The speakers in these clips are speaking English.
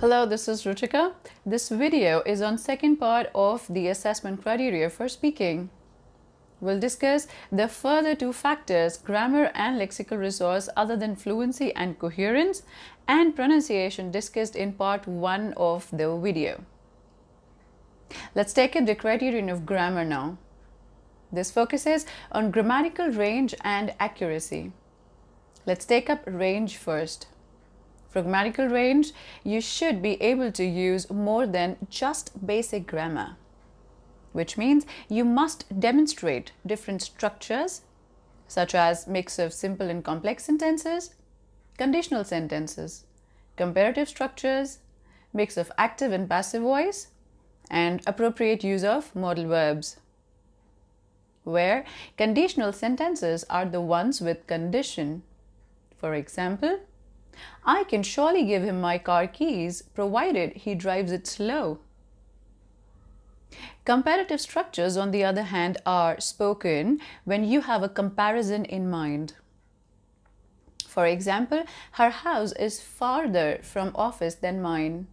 Hello, this is Ruchika. This video is on second part of the assessment criteria for speaking. We'll discuss the further two factors, grammar and lexical resource, other than fluency and coherence, and pronunciation discussed in part 1 of the video. Let's take up the criterion of grammar now. This focuses on grammatical range and accuracy. Let's take up range first. For grammatical range, you should be able to use more than just basic grammar, which means you must demonstrate different structures, such as mix of simple and complex sentences, conditional sentences, comparative structures, mix of active and passive voice, and appropriate use of modal verbs, where conditional sentences are the ones with condition. For example, I can surely give him my car keys provided he drives it slow. Comparative structures, on the other hand, are spoken when you have a comparison in mind. For example, her house is farther from office than mine.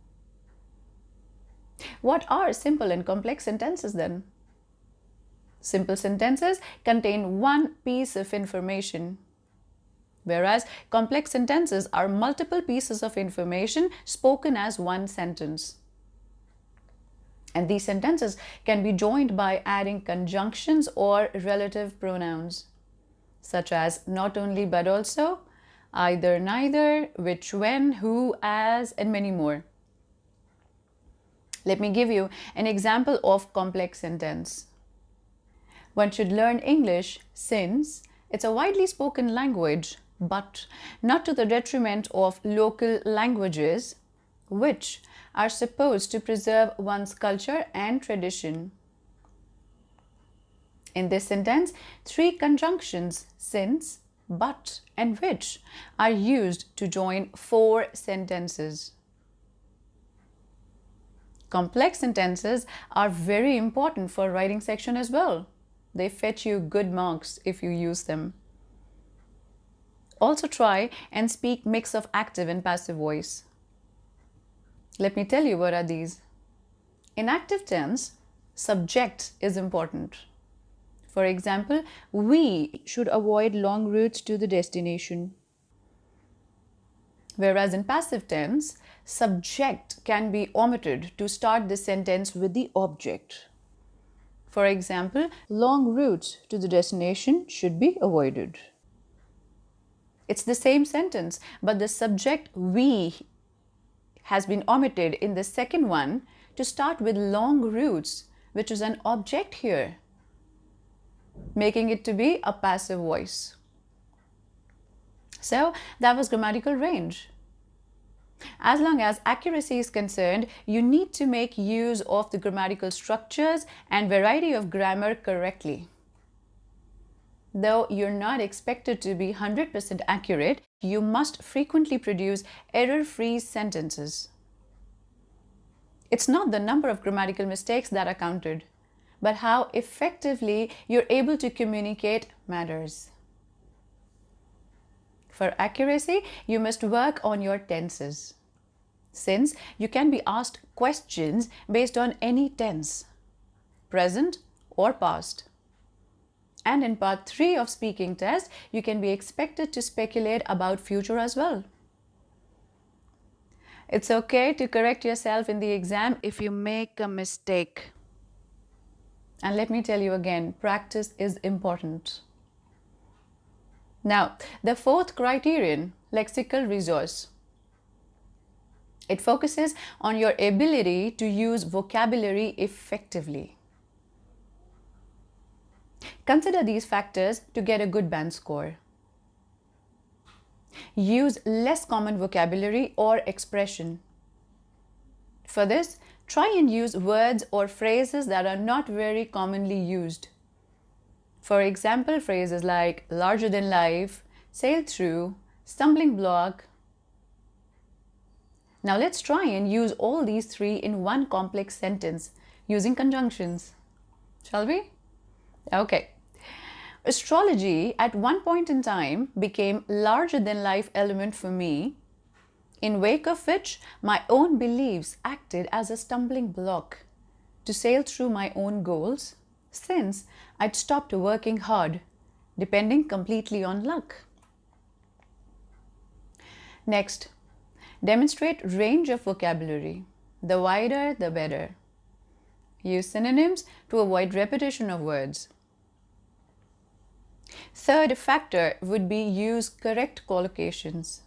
What are simple and complex sentences then? Simple sentences contain one piece of information, whereas complex sentences are multiple pieces of information spoken as one sentence. And these sentences can be joined by adding conjunctions or relative pronouns, such as not only but also, either, neither, which, when, who, as, and many more. Let me give you an example of complex sentence. One should learn English since it's a widely spoken language, but not to the detriment of local languages, which are supposed to preserve one's culture and tradition. In this sentence, three conjunctions, since, but, and which, are used to join four sentences. Complex sentences are very important for writing section as well. They fetch you good marks if you use them. Also try and speak mix of active and passive voice. Let me tell you what are these. In active tense, subject is important. For example, we should avoid long routes to the destination. Whereas in passive tense, subject can be omitted to start the sentence with the object. For example, long routes to the destination should be avoided. It's the same sentence, but the subject we has been omitted in the second one to start with long routes, which is an object here, making it to be a passive voice. So that was grammatical range. As long as accuracy is concerned, you need to make use of the grammatical structures and variety of grammar correctly. Though you're not expected to be 100% accurate, you must frequently produce error-free sentences. It's not the number of grammatical mistakes that are counted, but how effectively you're able to communicate matters. For accuracy, you must work on your tenses, since you can be asked questions based on any tense, present or past. And in part 3 of speaking test, you can be expected to speculate about future as well. It's okay to correct yourself in the exam if you make a mistake. And let me tell you again, practice is important. Now, the fourth criterion, lexical resource. It focuses on your ability to use vocabulary effectively. Consider these factors to get a good band score. Use less common vocabulary or expression. For this, try and use words or phrases that are not very commonly used. For example, phrases like larger than life, sail through, stumbling block. Now let's try and use all these three in one complex sentence using conjunctions. Shall we? Okay. Astrology at one point in time became larger than life element for me in wake of which my own beliefs acted as a stumbling block to sail through my own goals, since I'd stopped working hard, depending completely on luck. Next, demonstrate range of vocabulary. The wider, the better. Use synonyms to avoid repetition of words. Third factor would be use correct collocations.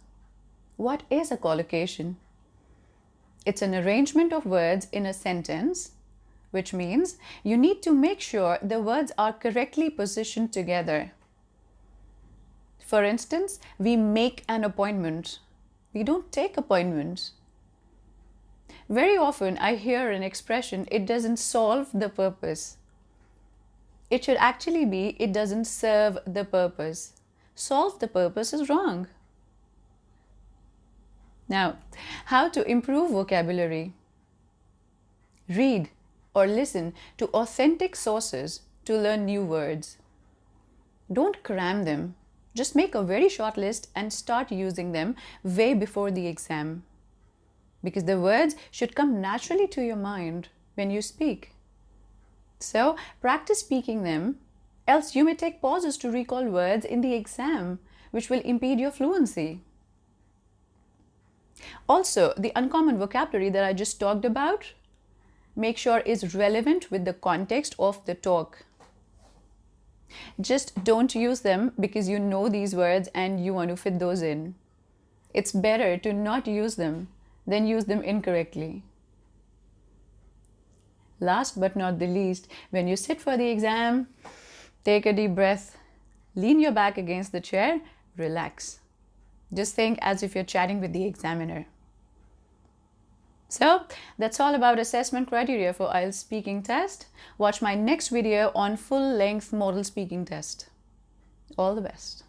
What is a collocation? It's an arrangement of words in a sentence, which means you need to make sure the words are correctly positioned together. For instance, we make an appointment. We don't take appointments. Very often I hear an expression, it doesn't solve the purpose. It should actually be, it doesn't serve the purpose. Solve the purpose is wrong. Now, how to improve vocabulary? Read or listen to authentic sources to learn new words. Don't cram them. Just make a very short list and start using them way before the exam. Because the words should come naturally to your mind when you speak. So, practice speaking them, else you may take pauses to recall words in the exam, which will impede your fluency. Also, the uncommon vocabulary that I just talked about, make sure is relevant with the context of the talk. Just don't use them because you know these words and you want to fit those in. It's better to not use them than use them incorrectly. Last but not the least, when you sit for the exam, take a deep breath, lean your back against the chair, relax. Just think as if you're chatting with the examiner. So that's all about assessment criteria for IELTS speaking test. Watch my next video on full-length model speaking test. All the best.